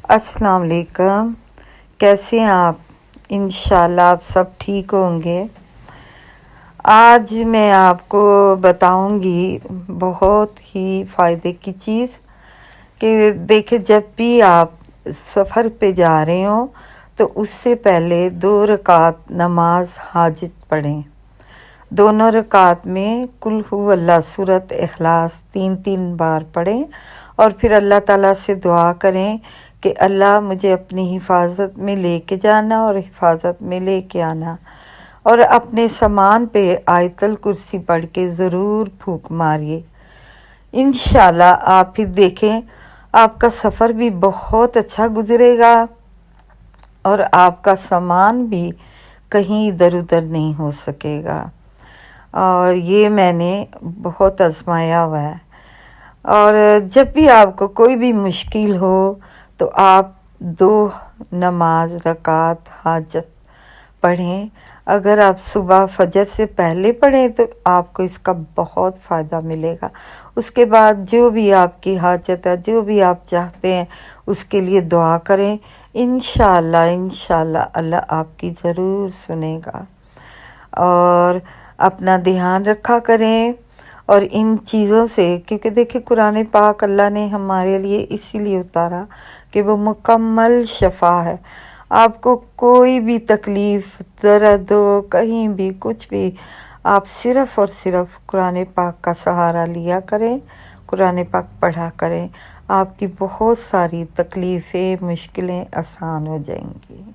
अस्सलाम वालेकुम। कैसे हैं आप? इंशाल्लाह आप सब ठीक होंगे। आज मैं आपको बताऊंगी बहुत ही फ़ायदे की चीज़ कि देखिए, जब भी आप सफ़र पे जा रहे हो तो उससे पहले 2 रकात नमाज हाजिर पढ़ें। दोनों रकात में कुल हु अल्लाह सूरत इखलास 3-3 बार पढ़ें और फिर अल्लाह ताला से दुआ करें कि अल्लाह मुझे अपनी हिफाजत में लेके जाना और हिफाजत में लेके आना, और अपने सामान पे आयतल कुर्सी पढ़ के ज़रूर फूंक मारिए। इंशाल्लाह आप फिर देखें, आपका सफ़र भी बहुत अच्छा गुजरेगा और आपका सामान भी कहीं इधर उधर नहीं हो सकेगा। और ये मैंने बहुत आजमाया हुआ है। और जब भी आपको कोई भी मुश्किल हो तो आप 2 नमाज रकात हाजत पढ़ें। अगर आप सुबह फजर से पहले पढ़ें तो आपको इसका बहुत फ़ायदा मिलेगा। उसके बाद जो भी आपकी हाजत है, जो भी आप चाहते हैं, उसके लिए दुआ करें। इंशाल्लाह इंशाल्लाह अल्लाह आपकी ज़रूर सुनेगा। और अपना ध्यान रखा करें और इन चीज़ों से, क्योंकि देखिए कुरान पाक अल्लाह ने हमारे लिए इसीलिए उतारा कि वो मुकम्मल शफा है। आपको कोई भी तकलीफ़, दर्द हो, कहीं भी कुछ भी, आप सिर्फ़ और सिर्फ कुरान पाक का सहारा लिया करें, कुरान पाक पढ़ा करें। आपकी बहुत सारी तकलीफ़ें, मुश्किलें आसान हो जाएंगी।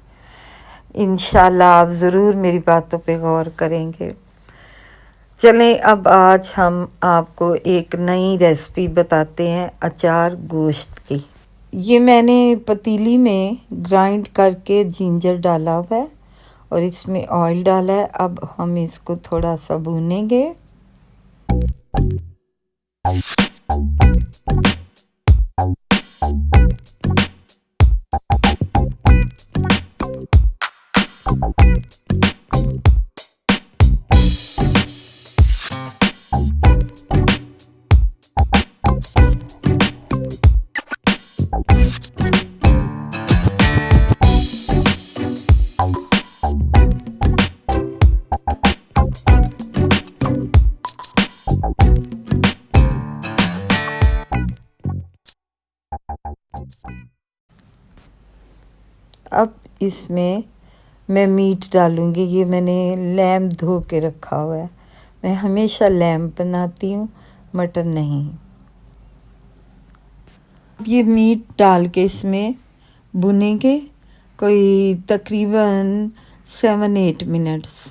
इंशाल्लाह आप ज़रूर मेरी बातों पे गौर करेंगे। चलें, अब आज हम आपको एक नई रेसिपी बताते हैं अचार गोश्त की। ये मैंने पतीली में ग्राइंड करके जिंजर डाला हुआ है और इसमें ऑयल डाला है। अब हम इसको थोड़ा सा भूनेंगे। अब इसमें मैं मीट डालूँगी। ये मैंने लैम धो के रखा हुआ है। मैं हमेशा लैम बनाती हूँ, मटन नहीं। ये मीट डाल के इसमें भुनेंगे कोई तकरीबन 7-8 मिनट्स।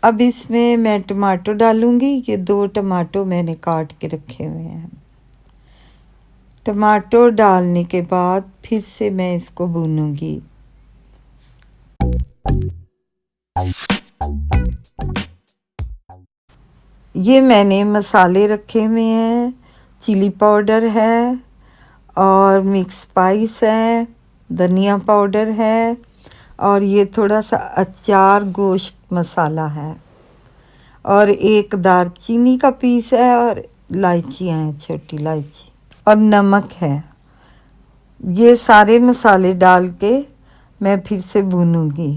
अब इसमें मैं टमाटो डालूँगी। ये 2 टमाटो मैंने काट के रखे हुए हैं। टमाटो डालने के बाद फिर से मैं इसको भूनूंगी। ये मैंने मसाले रखे हुए हैं। चिली पाउडर है और मिक्स स्पाइस है, धनिया पाउडर है और ये थोड़ा सा अचार गोश्त मसाला है और एक दालचीनी का पीस है और इलायचियाँ हैं, छोटी इलायची, और नमक है। ये सारे मसाले डाल के मैं फिर से भूनूंगी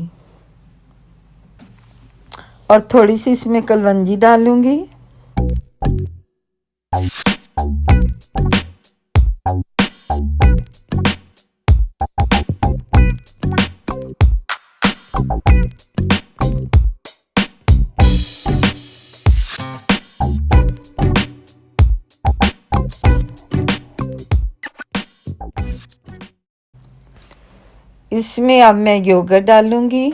और थोड़ी सी इसमें कलवंजी डालूंगी। इसमें अब मैं योगर्ट डालूंगी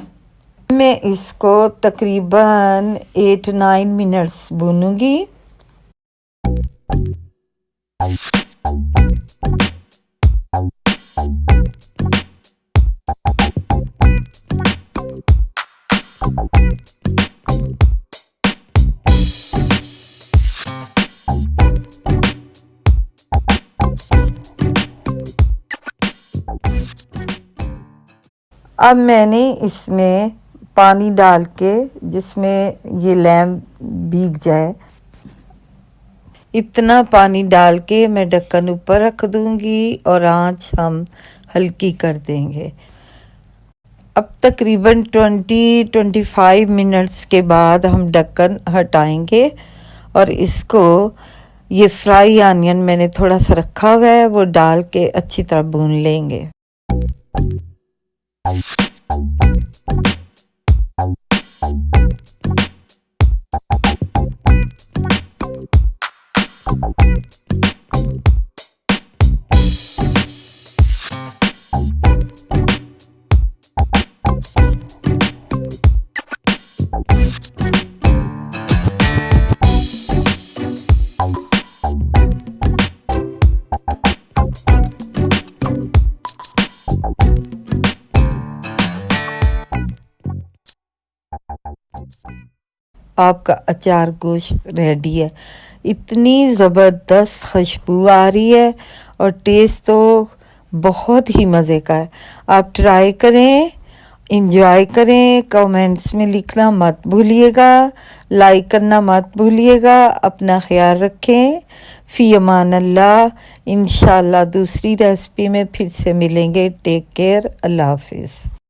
मैं इसको तकरीबन 8-9 मिनट्स भूनूंगी। अब मैंने इसमें पानी डाल के जिसमें ये लैम भीग जाए, इतना पानी डाल के मैं ढक्कन ऊपर रख दूंगी और आंच हम हल्की कर देंगे। अब तकरीबन 20-25 मिनट्स के बाद हम ढक्कन हटाएंगे और इसको ये फ्राई आनियन मैंने थोड़ा सा रखा हुआ है वो डाल के अच्छी तरह भून लेंगे। आपका अचार गोश्त रेडी है। इतनी ज़बरदस्त खुशबू आ रही है और टेस्ट तो बहुत ही मज़े का है। आप ट्राई करें, इंजॉय करें, कमेंट्स में लिखना मत भूलिएगा, लाइक करना मत भूलिएगा। अपना ख्याल रखें। फ़ी अमान अल्लाह। इंशाल्लाह दूसरी रेसिपी में फिर से मिलेंगे। Take care. अल्लाह हाफिज़।